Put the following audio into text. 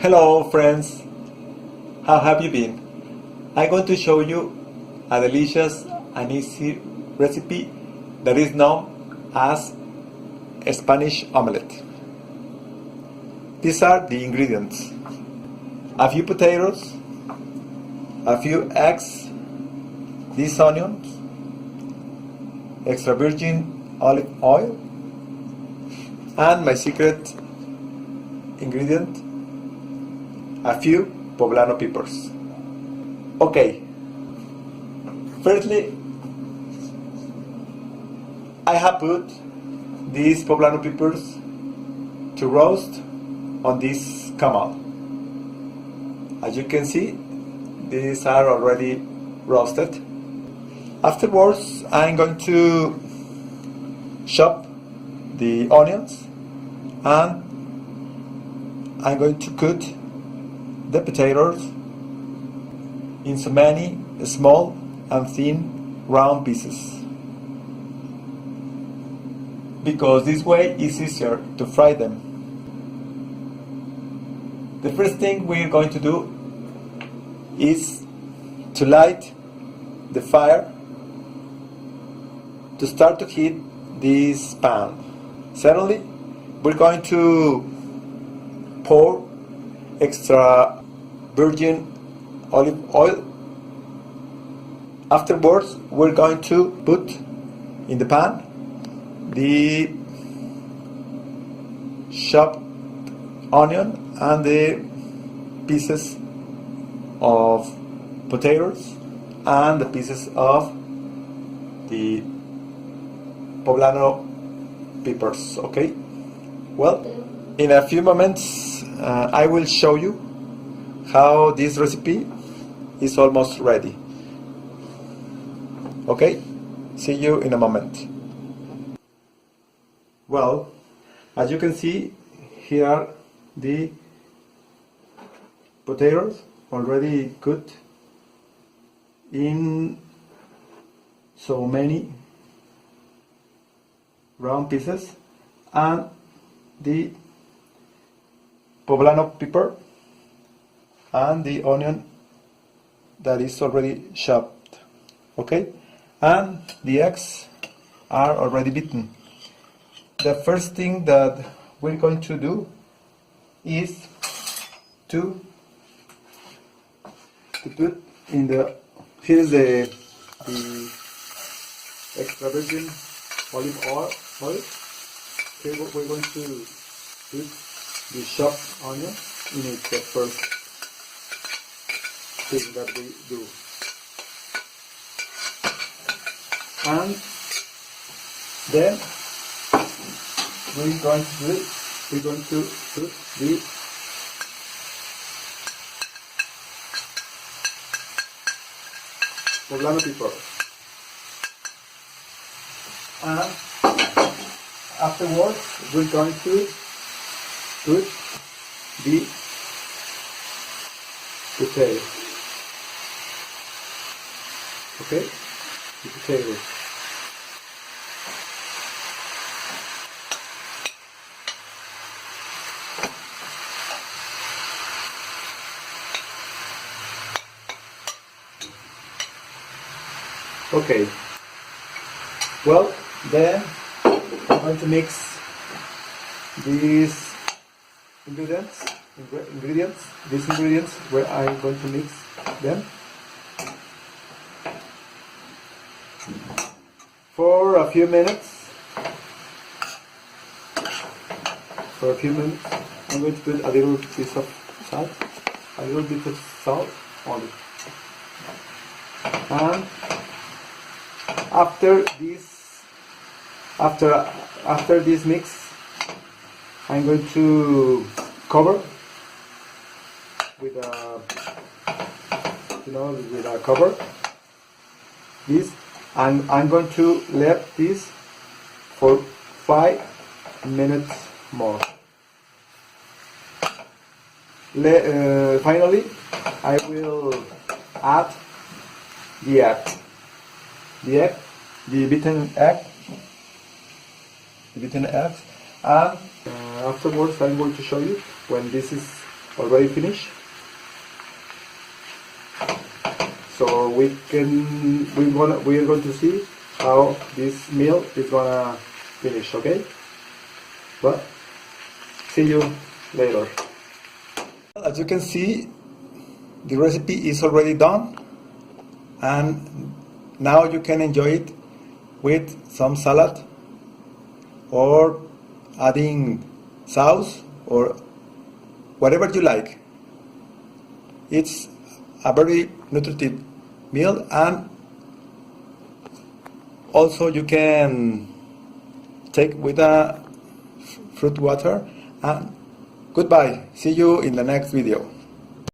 Hello friends, how have you been? I'm going to show you a delicious and easy recipe that is known as Spanish omelette. These are the ingredients: a few potatoes, a few eggs, these onions, extra virgin olive oil, and my secret ingredient, a few Poblano peppers. Okay, firstly, I have put these Poblano peppers to roast on this comal. As you can see, these are already roasted. Afterwards, I'm going to chop the onions and I'm going to cut the potatoes in so many small and thin round pieces, because this way is easier to fry them. The first thing we're going to do is to light the fire to start to heat this pan. Secondly, we're going to pour extra virgin olive oil. Afterwards, we're going to put in the pan the chopped onion and the pieces of potatoes and the pieces of the Poblano peppers. Okay? Well, in a few moments I will show you how this recipe is almost ready. Okay? See you in a moment. Well, as you can see, here are the potatoes already cooked in so many round pieces, and the Poblano pepper and the onion that is already chopped. Okay, and the eggs are already beaten. The first thing that we're going to do is to put in the, here's the extra virgin olive oil. Okay, we're going to put the chopped onion in it, the first thing that we do. And then we're going to put the Poblano pepper. And afterwards, we're going to put the potato. Okay, the potatoes. Okay. Well, then I'm going to mix these ingredients. These ingredients, where I'm going to mix them for a few minutes. I'm going to put a little piece of salt, a little bit of salt only. And after this mix, I'm going to cover with a cover this, and I'm going to let this for 5 minutes more. Finally, I will add the beaten egg, and afterwards I'm going to show you when this is already finished. So we are going to see how this meal is gonna finish. Okay. Well, see you later. As you can see, the recipe is already done, and now you can enjoy it with some salad or adding sauce or whatever you like. It's a very nutritive meal, and also you can take with a fruit water. And goodbye, see you in the next video.